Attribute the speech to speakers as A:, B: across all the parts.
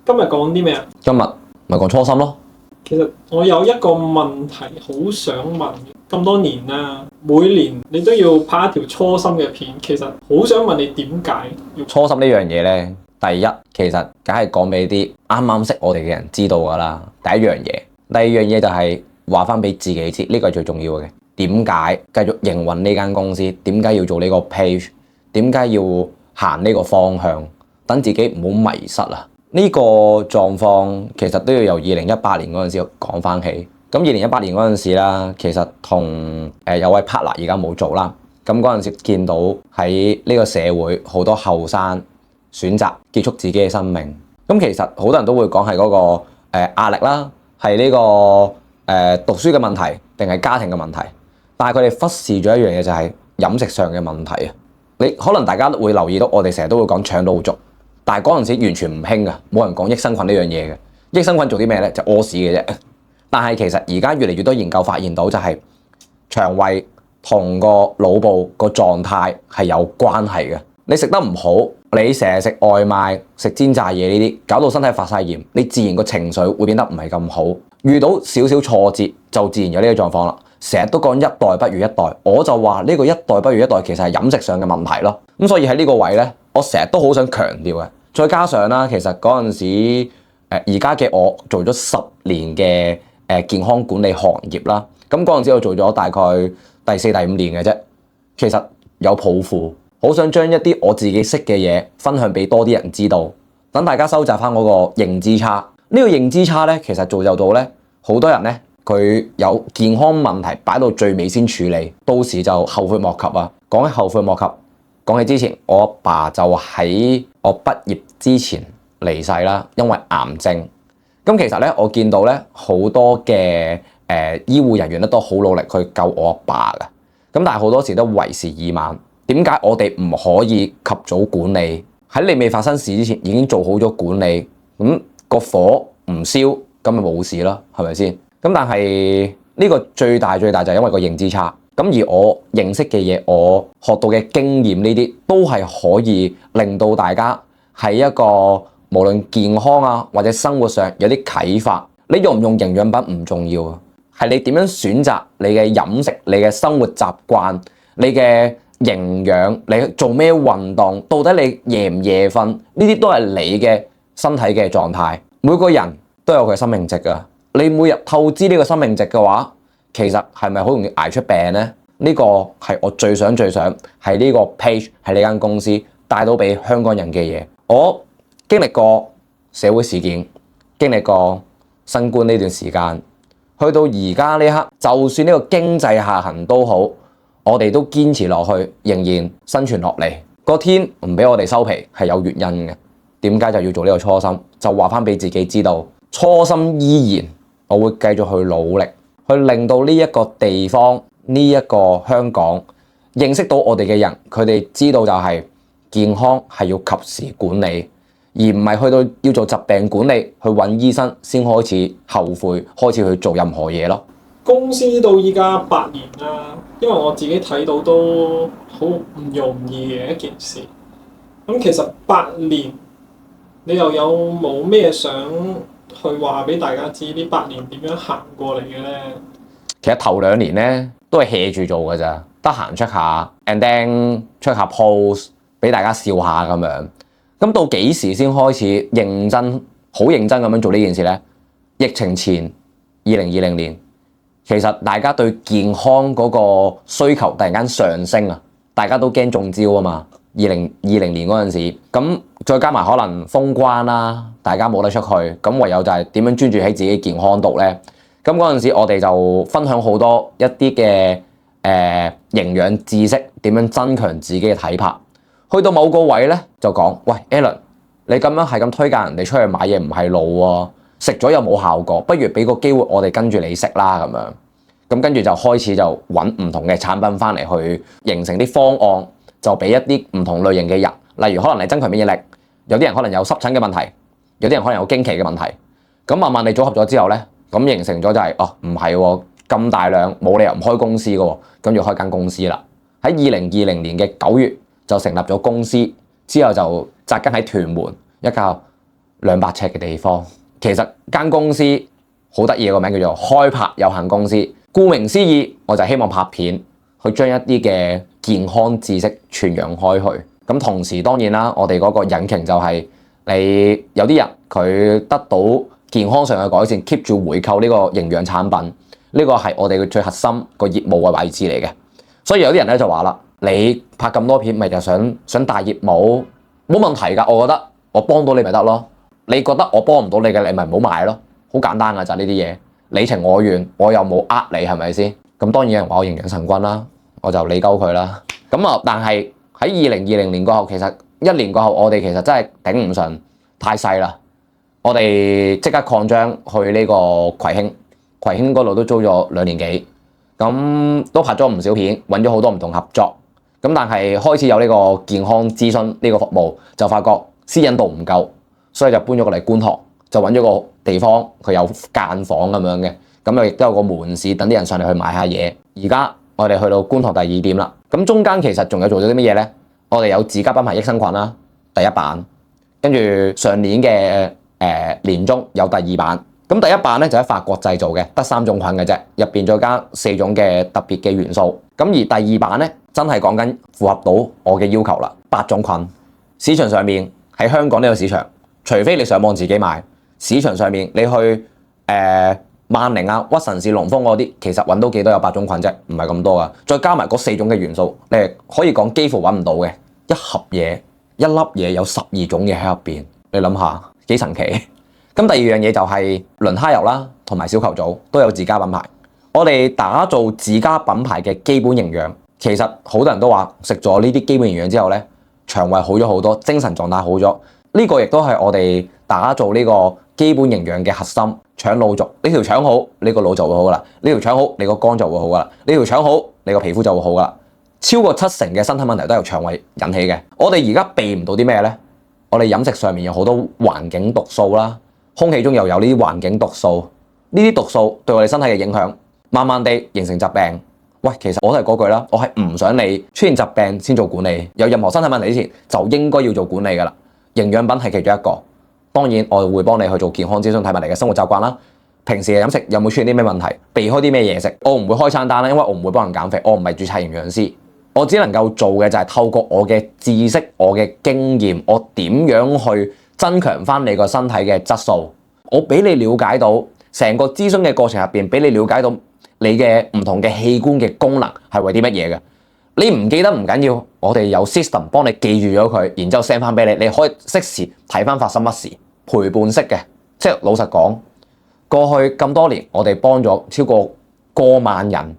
A: 今日講啲咩啊？
B: 今日咪講初心咯。
A: 其實我有一個問題好想問，咁多年啦，每年你都要拍一條初心嘅片，其實好想問你點解要
B: 初心呢樣嘢咧，第一其實梗係講俾啲啱啱識我哋嘅人知道㗎啦。第一樣嘢，第二樣嘢就係話翻俾自己知，呢個係最重要嘅。點解繼續營運呢間公司？點解要做呢個 page？點解要行呢個方向？等自己唔好迷失啊！呢個狀況其實都要由2018年嗰陣時講翻起。咁2018年嗰陣時啦，其實同有位 partner 而家冇做啦。咁嗰陣時見到喺呢個社會好多後生選擇結束自己嘅生命。咁其實好多人都會講係嗰個壓力啦，係呢個讀書嘅問題，定係家庭嘅問題。但係佢哋忽視咗一樣嘢，就係飲食上嘅問題啊！你可能大家都會留意到，我哋成日都會講腸道族。但係嗰陣時完全唔興㗎，冇人講益生菌呢樣嘢嘅。益生菌做啲咩咧？就屙屎嘅啫。但係其實而家越嚟越多研究發現到，就係腸胃同個腦部個狀態係有關係嘅。你食得唔好，你成日食外賣、食煎炸嘢呢啲，搞到身體發晒炎，你自然個情緒會變得唔係咁好。遇到少少挫折，就自然有呢個狀況啦。成日都講一代不如一代，我就話呢個一代不如一代，其實係飲食上嘅問題咯。咁所以喺呢個位咧，我成日都好想強調嘅。再加上啦，其實嗰陣時而家嘅我做咗10年嘅健康管理行業啦。咁嗰陣時我做咗大概第4、第5年嘅啫。其實有抱負，好想將一啲我自己識嘅嘢分享俾多啲人知道，等大家收集翻嗰個認知差。呢個認知差咧，其實造就到咧好多人咧，佢有健康問題擺到最尾先處理，到時就後悔莫及啊！講起後悔莫及，講起之前，我阿爸就喺我畢業之前離世啦，因為癌症。咁其實咧，我見到咧好多嘅醫護人員咧都好努力去救我阿爸㗎。咁但係好多時都為時已晚。點解我哋唔可以及早管理？喺你未發生事之前已經做好咗管理，咁個火唔燒，咁咪冇事咯，係咪先？咁但係呢個最大就係因為個認知差。咁而我認識嘅嘢，我學到嘅經驗呢啲，都係可以令到大家喺一個無論健康啊或者生活上有啲啟發。你用唔用營養品唔重要啊，係你點樣選擇你嘅飲食、你嘅生活習慣、你嘅營養、你做咩運動，到底你夜唔夜瞓，呢啲都係你嘅身體嘅狀態。每個人都有佢生命值㗎。你每日透支呢個生命值嘅話，其實係咪好容易捱出病呢？呢個係我最想係呢個 page 係呢間公司帶到俾香港人嘅嘢。我經歷過社會事件，經歷過新冠呢段時間，去到而家呢刻，就算呢個經濟下行都好，我哋都堅持落去，仍然生存落嚟。個天唔俾我哋收皮係有原因嘅。點解就要做呢個初心？就話翻俾自己知道，初心依然。我會繼續去努力，去令到呢一個地方、呢一個香港認識到我哋嘅人，佢哋知道就係健康係要及時管理，而唔係去到要做疾病管理去揾醫生先開始後悔，開始去做任何嘢咯。
A: 公司到依家8年啦，因為我自己睇到都好唔容易嘅一件事。咁其實8年，你又有冇咩想去話俾大家知呢8年點樣行過嚟嘅咧？
B: 其實頭2年咧都係 hea 住做㗎咋，得閒出下 and then 出下 post 俾大家笑下咁樣。咁到幾時先開始認真、好認真咁樣做呢件事咧？疫情前2020年，其實大家對健康嗰個需求突然間上升啊，大家都驚中招啊嘛。2020年嗰陣時，咁再加埋可能封關啦，大家冇得出去，咁唯有就係點樣專注喺自己健康度咧。咁嗰陣時，我哋就分享好多一啲嘅營養知識，點樣增強自己嘅體魄。去到某個位咧，就講：喂 Alan， 你咁樣係咁推介人哋出去買嘢唔係路喎，食咗又冇效果，不如俾個機會我哋跟住你食啦咁樣。咁跟住就開始就揾唔同嘅產品翻嚟去形成啲方案。就俾一啲唔同類型嘅人，例如可能你增強免疫力，有啲人可能有濕疹嘅問題，有啲人可能有經期嘅問題。咁慢慢你組合咗之後咧，咁形成咗就係唔係喎，咁大量冇理由唔開公司嘅喎，咁就開間公司啦。喺2020年嘅9月就成立咗公司，之後就紮根喺屯門一間200尺嘅地方。其實間公司好得意嘅個名叫做開拍有限公司。顧名思義，我就希望拍片去將一啲嘅健康知識傳揚開去。咁同時當然啦，我哋嗰個引擎就係你有啲人佢得到健康上嘅改善 ，keep 住回購呢個營養產品，呢個係我哋嘅最核心個業務嘅位置嚟嘅。所以有啲人咧就話啦，你拍咁多片，咪就想大業務，冇問題㗎。我覺得我幫到你咪得咯。你覺得我幫唔到你嘅，你咪唔好買咯。好簡單㗎咋呢啲嘢，你情我願，我又冇呃你，係咪先？咁當然有人話我營養神棍啦，我就理鳩佢啦。咁啊，但係喺2020年過後，其實1年過後，我哋其實真係頂唔順，太細啦。我哋即刻擴張去呢個葵興嗰度都租咗2年幾，咁都拍咗唔少片，揾咗好多唔同合作。咁但係開始有呢個健康諮詢呢個服務，就發覺私隱度唔夠，所以就搬咗過嚟觀塘，就揾咗個地方，佢有間房咁樣嘅，咁又亦都有個門市，等啲人上嚟去買下嘢。而家我哋去到觀塘第2店啦，咁中間其實仲有做咗啲乜嘢呢？我哋有自家品牌益生菌啦，第1版，跟住上年嘅年中有第2版。咁第1版咧就喺法國製造嘅，得3種菌嘅啫，入邊再加4種嘅特別嘅元素。咁而第2版咧真係講緊符合到我嘅要求啦，8種菌。市場上面喺香港呢個市場，除非你上網自己買，市場上面你去萬寧啊、屈臣氏、龍豐嗰啲，其實揾到幾多有8種菌啫，唔係咁多噶。再加埋嗰4種嘅元素，你可以講幾乎揾唔到嘅。一盒嘢、一粒嘢有12種嘢喺入邊，你諗下幾神奇。咁第2樣嘢就係輪蝦油啦，同埋小球組都有自家品牌。我哋打造自家品牌嘅基本營養，其實好多人都話食咗呢啲基本營養之後咧，腸胃好咗好多，精神狀態好咗。呢個亦都係我哋打造呢個基本營養嘅核心。腸腦軸，呢條腸好，呢個腦就會好噶啦；呢條腸好，你個肝就會好噶啦；呢條腸好，你個皮膚就會好噶啦。超過70%嘅身體問題都係由腸胃引起嘅。我哋而家避唔到啲咩咧？我哋飲食上面有好多環境毒素啦。空氣中又有呢啲環境毒素，呢啲毒素對我哋身體嘅影響，慢慢地形成疾病。喂，其實我都係嗰句啦，我係唔想你出現疾病先做管理，有任何身體問題之前就應該要做管理噶啦。營養品係其中一個，當然我會幫你去做健康諮詢，睇埋你嘅生活習慣啦。平時嘅飲食有冇出現啲咩問題，避開啲咩嘢食？我唔會開餐單啦，因為我唔會幫人減肥，我唔係註冊營養師，我只能夠做嘅就係透過我嘅知識、我嘅經驗，我點樣去增強翻你個身體嘅質素，我俾你了解到成個諮詢嘅過程入邊，俾你了解到你嘅唔同嘅器官嘅功能係為啲乜嘢嘅。你唔記得唔緊要，我哋有 system 幫你記住咗佢，然之後 send 翻俾你，你可以適時睇翻發生乜事，陪伴式嘅。即係老實講，過去咁多年，我哋幫咗超過過萬人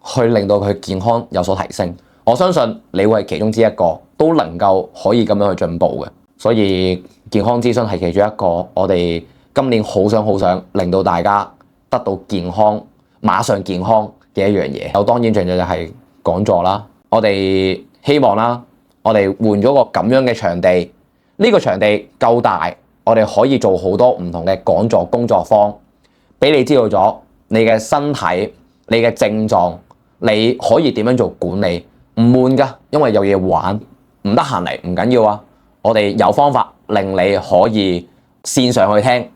B: 去令到佢健康有所提升。我相信你會係其中之一個，都能夠可以咁樣去進步嘅。所以健康諮詢係其中一個我哋今年好想令到大家得到健康，馬上健康嘅一樣嘢。有當然仲有就係講座啦，我哋希望啦，我哋換咗個咁樣嘅場地，呢個場地夠大，我哋可以做好多唔同嘅講座工作坊，俾你知道咗你嘅身體、你嘅症狀，你可以點樣做管理，唔悶㗎，因為有嘢玩。唔得閒嚟唔緊要啊。我哋有方法令你可以線上去聽，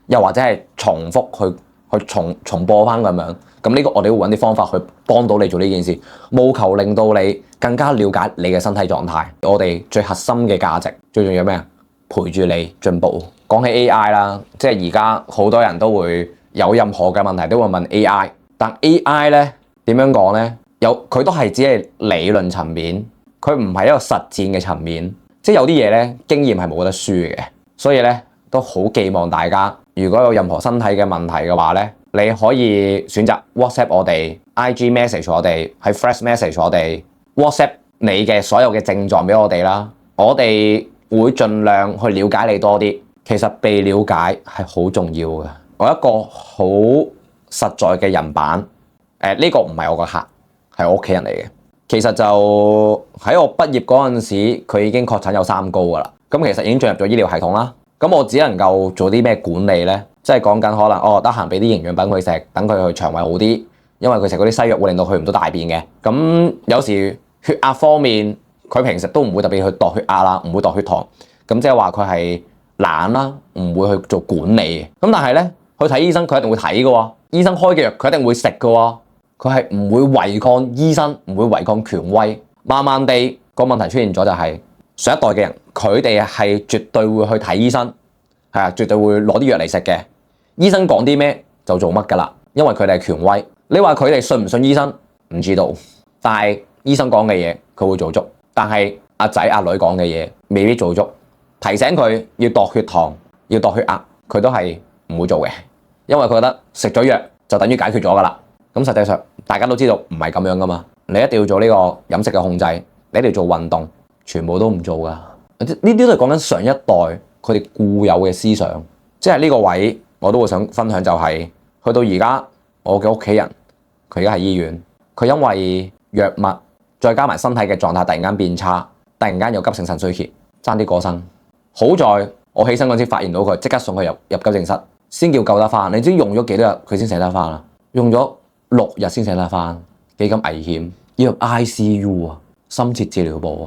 B: 又或者係重複去重播翻咁樣。咁呢個我哋會揾啲方法去幫到你做呢件事，務求令到你更加了解你嘅身體狀態。我哋最核心嘅價值，最重要咩啊？陪住你進步。講起 AI 啦，即係而家好多人都會有任何嘅問題都會問 AI，但 AI 咧點樣講咧？佢都係只係理論層面，佢唔係一個實戰嘅層面。即係有啲嘢咧，經驗係冇得輸嘅，所以咧都好寄望大家，如果有任何身體嘅問題嘅話咧，你可以選擇 WhatsApp 我哋、IG message 我哋、喺 Flash message 我哋、WhatsApp 你嘅所有嘅症狀俾我哋啦，我哋會盡量去了解你多啲。其實被了解係好重要嘅。我一個好實在嘅人版，呢個唔係我個客，係我屋企人嚟嘅。其實就喺我畢業嗰陣時，佢已經確診有3高噶啦。咁其實已經進入咗醫療系統啦。咁我只能夠做啲咩管理呢？即係講緊可能得閒俾啲營養品佢食，等佢去腸胃好啲。因為佢食嗰啲西藥會令到佢唔到大便嘅。咁有時血壓方面，佢平時都唔會特別去度血壓啦，唔會度血糖。咁即係話佢係懶啦，唔會去做管理嘅。咁但係咧，去睇醫生佢一定會睇嘅喎，醫生開嘅藥佢一定會食嘅喎，佢係唔會違抗醫生，唔會違抗權威。慢慢地個問題出現咗就係上一代嘅人，佢哋係絕對會去睇醫生，係啊，絕對會攞啲藥嚟食嘅。醫生講啲咩就做乜㗎啦，因為佢哋係權威。你話佢哋信唔信醫生？唔知道，但係醫生講嘅嘢佢會做足，但係阿仔阿女講嘅嘢未必做足。提醒佢要度血糖、要度血壓，佢都係唔會做嘅，因為佢覺得食咗藥就等於解決咗㗎啦。咁實際上大家都知道唔係咁樣㗎嘛，你一定要做呢個飲食嘅控制，你一定要做運動，全部都唔做㗎。呢啲都係講緊上一代佢哋固有嘅思想，即係呢個位我都會想分享就係去到而家我嘅屋企人，佢而家喺醫院，佢因為藥物再加埋身體嘅狀態突然間變差，突然間有急性腎衰竭，爭啲過身。好在我起身嗰陣發現到佢，即刻送佢入急症室，先叫救得翻。你知用咗幾多日佢先醒得翻啊？用咗6日先醒得翻，幾咁危險，要入 ICU 啊，深切治療部啊。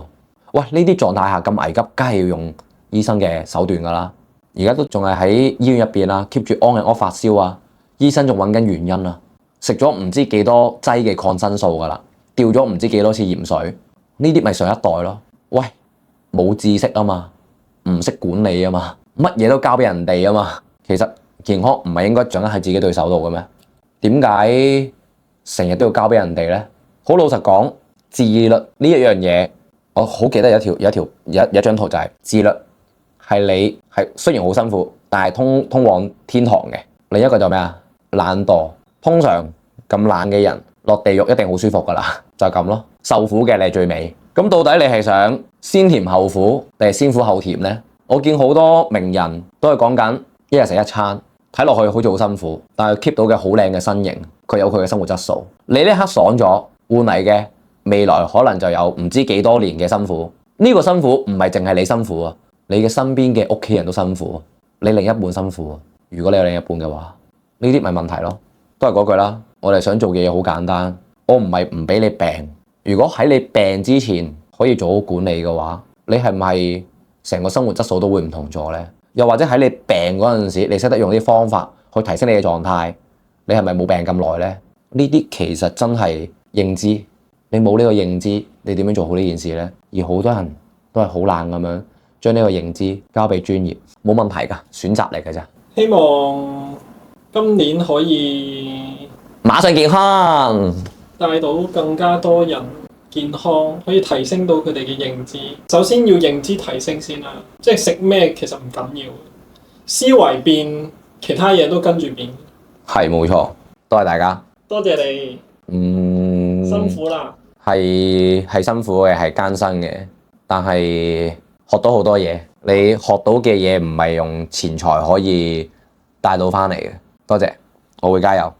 B: 喂，呢啲狀態下咁危急，梗係要用醫生嘅手段噶啦。而家都仲係喺醫院入邊啊，keep 住 on and off 發燒啊，醫生仲揾緊原因啊，食咗唔知幾多劑嘅抗生素噶啦，吊咗唔知幾多次鹽水，呢啲咪上一代咯。喂，冇知識啊嘛。唔識管理啊嘛，乜嘢都交俾人哋啊嘛。其實健康唔係應該掌握喺自己對手度嘅咩？點解成日都要交俾人哋咧？好老實講，自律呢一樣嘢，我好記得有一張圖就係自律係你係雖然好辛苦，但係通往天堂嘅。另一個就咩啊？懶惰，通常咁懶嘅人落地獄一定好舒服噶啦，就咁咯。受苦嘅你係最尾。咁到底你係想先甜後苦定係先苦後甜呢？我見好多名人都係講緊一日食一餐，睇落去好似好辛苦，但係 keep 到嘅好靚嘅身形，佢有佢嘅生活質素。你呢刻爽咗，換嚟嘅未來可能就有唔知幾多年嘅辛苦。呢個辛苦唔係淨係你辛苦啊，你嘅身邊嘅屋企人都辛苦，你另一半辛苦啊。如果你有另一半嘅話，呢啲咪問題咯。都係嗰句啦，我哋想做嘅嘢好簡單，我唔係唔俾你病。如果喺你病之前可以做好管理嘅話，你係唔係成個生活質素都會唔同咗呢？又或者喺你病嗰陣時，你識得用啲方法去提升你嘅狀態，你係咪冇病咁耐呢？呢啲其實真係認知，你冇呢個認知，你點樣做好呢件事呢？而好多人都係好懶咁樣將呢個認知交俾專業，冇問題㗎，選擇嚟㗎咋。
A: 希望今年可以
B: 馬上健康，
A: 帶到更加多人健康，可以提升到佢哋嘅認知。首先要認知提升先啦，即係食咩其實唔緊要，思維變，其他嘢都跟住變。係
B: 冇錯，多謝大家，
A: 多謝你。辛苦啦。
B: 係辛苦嘅，係艱辛嘅，但係學到好多嘢。你學到嘅嘢唔係用錢財可以帶到翻嚟嘅。多謝，我會加油。